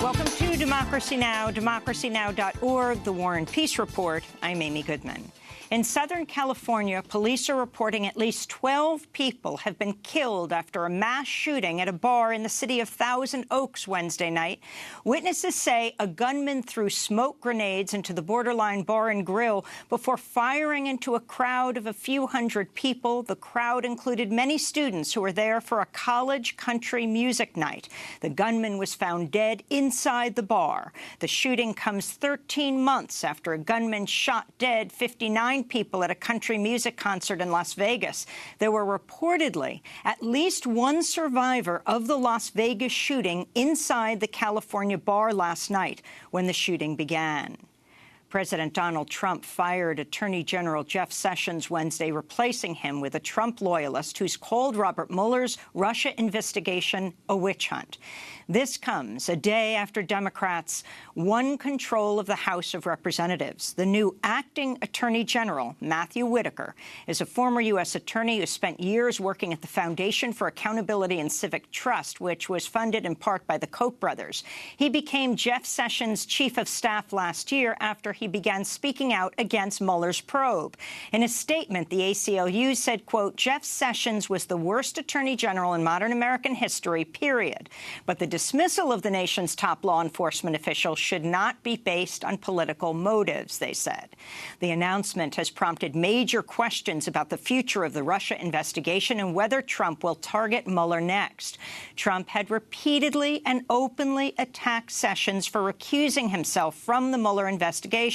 Welcome to Democracy Now!, democracynow.org, The War and Peace Report. I'm Amy Goodman. In Southern California, police are reporting at least 12 people have been killed after a mass shooting at a bar in the city of Thousand Oaks Wednesday night. Witnesses say a gunman threw smoke grenades into the Borderline Bar and Grill before firing into a crowd of a few hundred people. The crowd included many students who were there for a college country music night. The gunman was found dead inside the bar. The shooting comes 13 months after a gunman shot dead 59 people at a country music concert in Las Vegas. There were reportedly at least one survivor of the Las Vegas shooting inside the California bar last night when the shooting began. President Donald Trump fired Attorney General Jeff Sessions Wednesday, replacing him with a Trump loyalist who's called Robert Mueller's Russia investigation a witch hunt. This comes a day after Democrats won control of the House of Representatives. The new acting Attorney General, Matthew Whitaker, is a former U.S. attorney who spent years working at the Foundation for Accountability and Civic Trust, which was funded in part by the Koch brothers. He became Jeff Sessions' chief of staff last year after he began speaking out against Mueller's probe. In a statement, the ACLU said, quote, Jeff Sessions was the worst attorney general in modern American history, period. But the dismissal of the nation's top law enforcement official should not be based on political motives, they said. The announcement has prompted major questions about the future of the Russia investigation and whether Trump will target Mueller next. Trump had repeatedly and openly attacked Sessions for recusing himself from the Mueller investigation.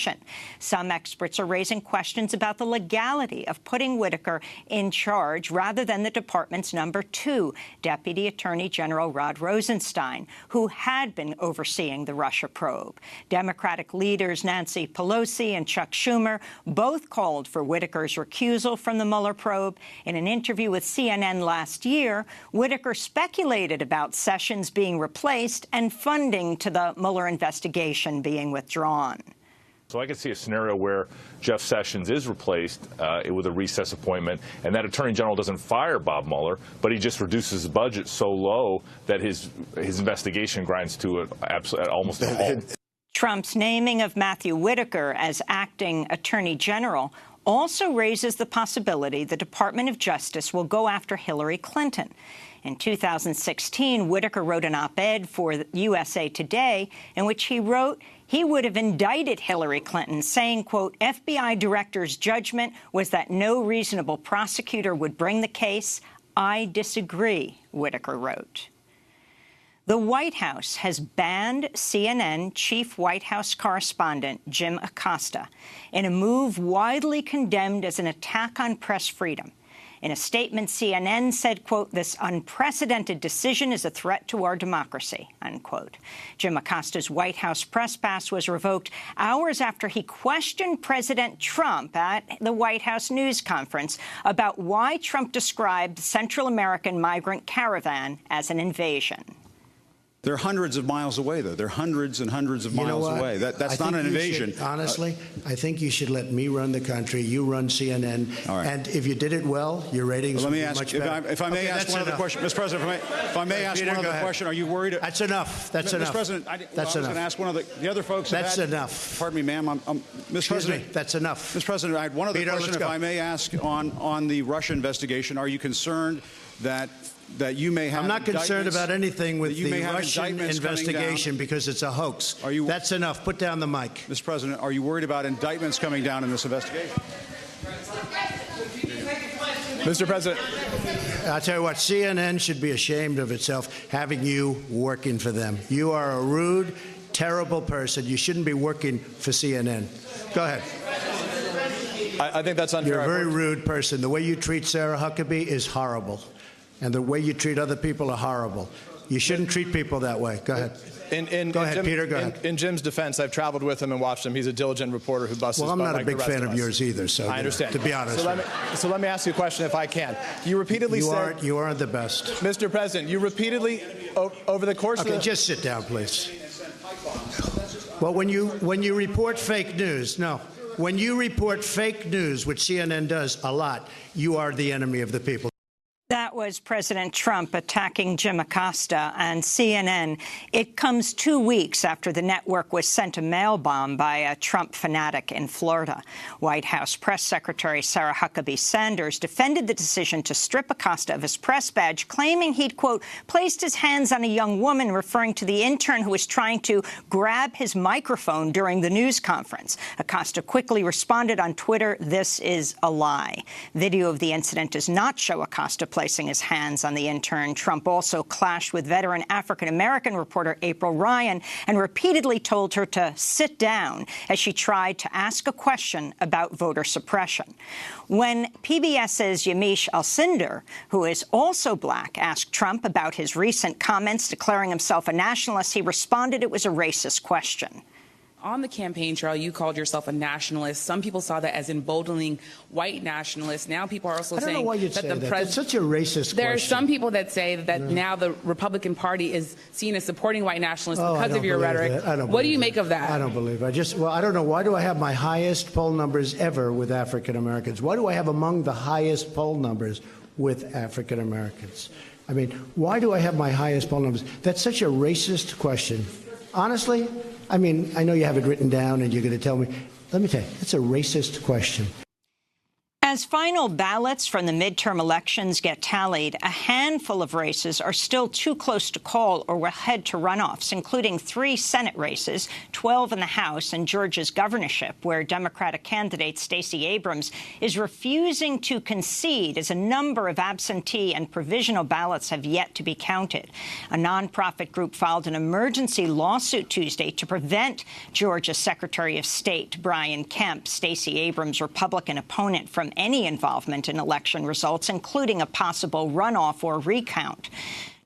Some experts are raising questions about the legality of putting Whitaker in charge rather than the department's number 2, Deputy Attorney General Rod Rosenstein, who had been overseeing the Russia probe. Democratic leaders Nancy Pelosi and Chuck Schumer both called for Whitaker's recusal from the Mueller probe. In an interview with CNN last year, Whitaker speculated about Sessions being replaced and funding to the Mueller investigation being withdrawn. So I could see a scenario where Jeff Sessions is replaced with a recess appointment, and that Attorney General doesn't fire Bob Mueller, but he just reduces the budget so low that his investigation grinds to almost a halt. Trump's naming of Matthew Whitaker as acting Attorney General also raises the possibility the Department of Justice will go after Hillary Clinton. In 2016, Whitaker wrote an op-ed for USA Today in which he wrote he would have indicted Hillary Clinton, saying, quote, FBI director's judgment was that no reasonable prosecutor would bring the case. I disagree, Whitaker wrote. The White House has banned CNN chief White House correspondent Jim Acosta in a move widely condemned as an attack on press freedom. In a statement, CNN said, quote, this unprecedented decision is a threat to our democracy, unquote. Jim Acosta's White House press pass was revoked hours after he questioned President Trump at the White House news conference about why Trump described the Central American migrant caravan as an invasion. They're hundreds of miles away, though. They're hundreds and hundreds of miles away. That's not an invasion. Honestly, I think you should let me run the country. You run CNN. All right. And if you did it well, your ratings would be much better. If I may ask one other question, Mr. President, if I may ask one other question, are you worried? That's enough. That's enough. Mr. President, I was going to ask one of the other folks. That's enough. Pardon me, ma'am. Mr. President, that's enough. Mr. President, I had one other question, if I may ask, on the Russia investigation. Are you concerned that you may have? I'm not concerned about anything with the Russian investigation because it's a hoax. That's enough. Put down the mic. Mr. President, are you worried about indictments coming down in this investigation? Mr. President. I'll tell you what, CNN should be ashamed of itself having you working for them. You are a rude, terrible person. You shouldn't be working for CNN. Go ahead. I think that's unfair. You're a very rude person. The way you treat Sarah Huckabee is horrible. And the way you treat other people are horrible. You shouldn't treat people that way. Go ahead. Go ahead, Peter. Go ahead. In Jim's defense, I've traveled with him and watched him. He's a diligent reporter who busts his butt. Well, I'm not a big fan of yours either, so I understand. To be honest. So let me ask you a question, if I can. You repeatedly said you aren't the best, Mr. President. You repeatedly, over the course of just sit down, please. Well, when you report fake news, when you report fake news, which CNN does a lot, you are the enemy of the people. That was President Trump attacking Jim Acosta on CNN. It comes 2 weeks after the network was sent a mail bomb by a Trump fanatic in Florida. White House Press Secretary Sarah Huckabee Sanders defended the decision to strip Acosta of his press badge, claiming he'd, quote, placed his hands on a young woman, referring to the intern who was trying to grab his microphone during the news conference. Acosta quickly responded on Twitter, "This is a lie." Video of the incident does not show Acosta placing his hands on the intern. Trump also clashed with veteran African-American reporter April Ryan and repeatedly told her to sit down as she tried to ask a question about voter suppression. When PBS's Yamiche Alcindor, who is also black, asked Trump about his recent comments declaring himself a nationalist, he responded it was a racist question. On the campaign trail, you called yourself a nationalist. Some people saw that as emboldening white nationalists. Now people are also saying that the president. That's such a racist question. There are some people that say that now the Republican Party is seen as supporting white nationalists because of your rhetoric. What do you make of that? I don't believe it. I don't know. Why do I have my highest poll numbers ever with African Americans? Why do I have among the highest poll numbers with African Americans? I mean, why do I have my highest poll numbers? That's such a racist question. Honestly, I mean, I know you have it written down and you're going to tell me. Let me tell you, it's a racist question. As final ballots from the midterm elections get tallied, a handful of races are still too close to call or will head to runoffs, including 3 Senate races, 12 in the House, and Georgia's governorship, where Democratic candidate Stacey Abrams is refusing to concede as a number of absentee and provisional ballots have yet to be counted. A nonprofit group filed an emergency lawsuit Tuesday to prevent Georgia's Secretary of State Brian Kemp, Stacey Abrams' Republican opponent, from any involvement in election results, including a possible runoff or recount.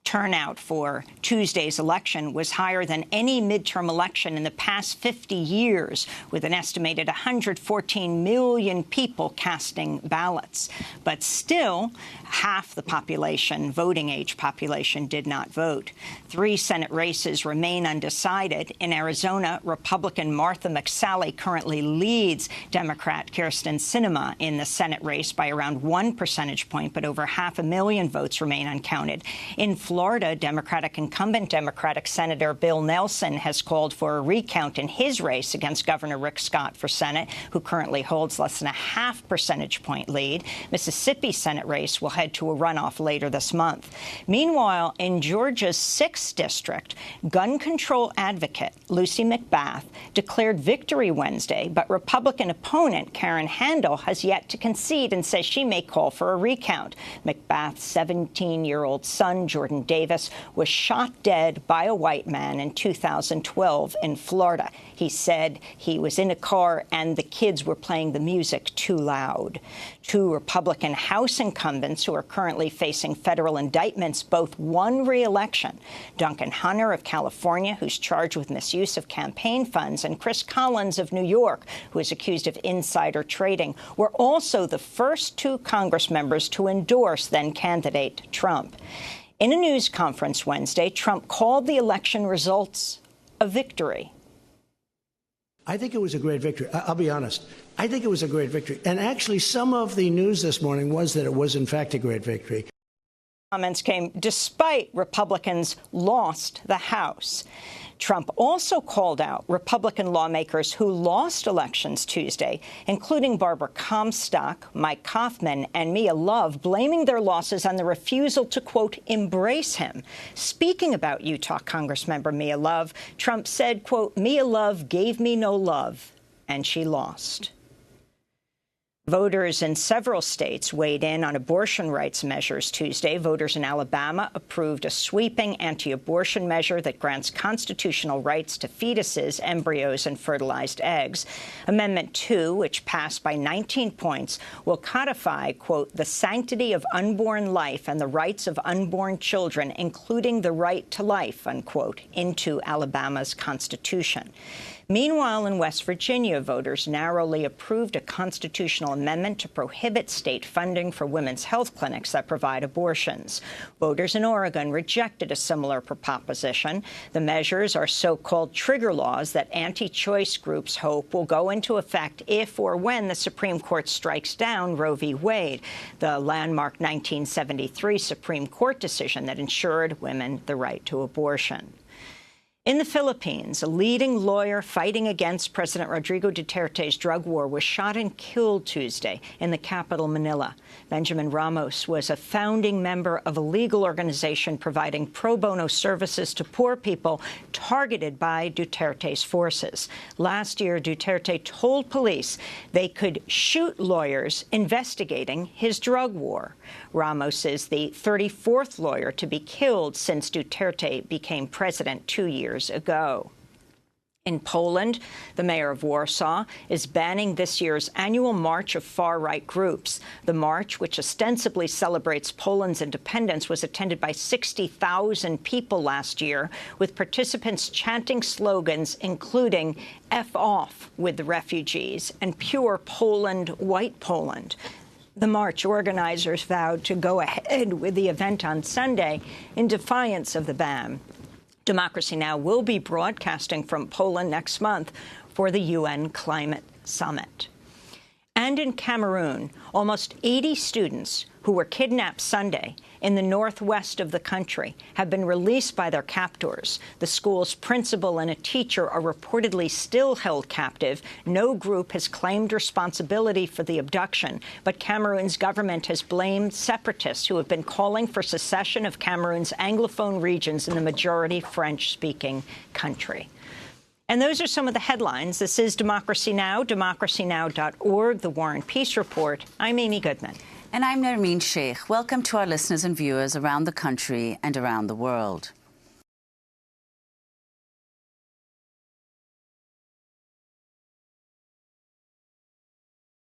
Turnout for Tuesday's election was higher than any midterm election in the past 50 years, with an estimated 114 million people casting ballots. But still, half the population, voting-age population, did not vote. 3 Senate races remain undecided. In Arizona, Republican Martha McSally currently leads Democrat Kyrsten Sinema in the Senate race by around 1 percentage point, but over 500,000 votes remain uncounted. In Florida, Democratic incumbent Democratic Senator Bill Nelson has called for a recount in his race against Governor Rick Scott for Senate, who currently holds less than a 0.5 percentage point lead. Mississippi's Senate race will head to a runoff later this month. Meanwhile, in Georgia's 6th district, gun control advocate Lucy McBath declared victory Wednesday, but Republican opponent Karen Handel has yet to concede and says she may call for a recount. McBath's 17-year-old son, Jordan Davis, was shot dead by a white man in 2012 in Florida. He said he was in a car and the kids were playing the music too loud. 2 Republican House incumbents who are currently facing federal indictments both won re-election. Duncan Hunter of California, who's charged with misuse of campaign funds, and Chris Collins of New York, who is accused of insider trading, were also the first 2 Congress members to endorse then-candidate Trump. In a news conference Wednesday, Trump called the election results a victory. I think it was a great victory. I'll be honest. I think it was a great victory. And actually, some of the news this morning was that it was, in fact, a great victory. Comments came despite Republicans lost the House. Trump also called out Republican lawmakers who lost elections Tuesday, including Barbara Comstock, Mike Kaufman, and Mia Love, blaming their losses on the refusal to, quote, embrace him. Speaking about Utah Congressmember Mia Love, Trump said, quote, Mia Love gave me no love, and she lost. Voters in several states weighed in on abortion rights measures Tuesday. Voters in Alabama approved a sweeping anti-abortion measure that grants constitutional rights to fetuses, embryos, and fertilized eggs. Amendment 2, which passed by 19 points, will codify, quote, the sanctity of unborn life and the rights of unborn children, including the right to life, unquote, into Alabama's constitution. Meanwhile, in West Virginia, voters narrowly approved a constitutional amendment to prohibit state funding for women's health clinics that provide abortions. Voters in Oregon rejected a similar proposition. The measures are so-called trigger laws that anti-choice groups hope will go into effect if or when the Supreme Court strikes down Roe v. Wade, the landmark 1973 Supreme Court decision that ensured women the right to abortion. In the Philippines, a leading lawyer fighting against President Rodrigo Duterte's drug war was shot and killed Tuesday in the capital, Manila. Benjamin Ramos was a founding member of a legal organization providing pro bono services to poor people targeted by Duterte's forces. Last year, Duterte told police they could shoot lawyers investigating his drug war. Ramos is the 34th lawyer to be killed since Duterte became president 2 years ago. In Poland, the mayor of Warsaw is banning this year's annual march of far-right groups. The march, which ostensibly celebrates Poland's independence, was attended by 60,000 people last year, with participants chanting slogans including "F off with the refugees" and "Pure Poland, White Poland." The march organizers vowed to go ahead with the event on Sunday in defiance of the ban. Democracy Now! Will be broadcasting from Poland next month for the UN Climate Summit. And in Cameroon, almost 80 students who were kidnapped Sunday in the northwest of the country have been released by their captors. The school's principal and a teacher are reportedly still held captive. No group has claimed responsibility for the abduction, but Cameroon's government has blamed separatists who have been calling for secession of Cameroon's Anglophone regions in the majority French-speaking country. And those are some of the headlines. This is Democracy Now!, democracynow.org, The War and Peace Report. I'm Amy Goodman. And I'm Nermeen Sheikh. Welcome to our listeners and viewers around the country and around the world.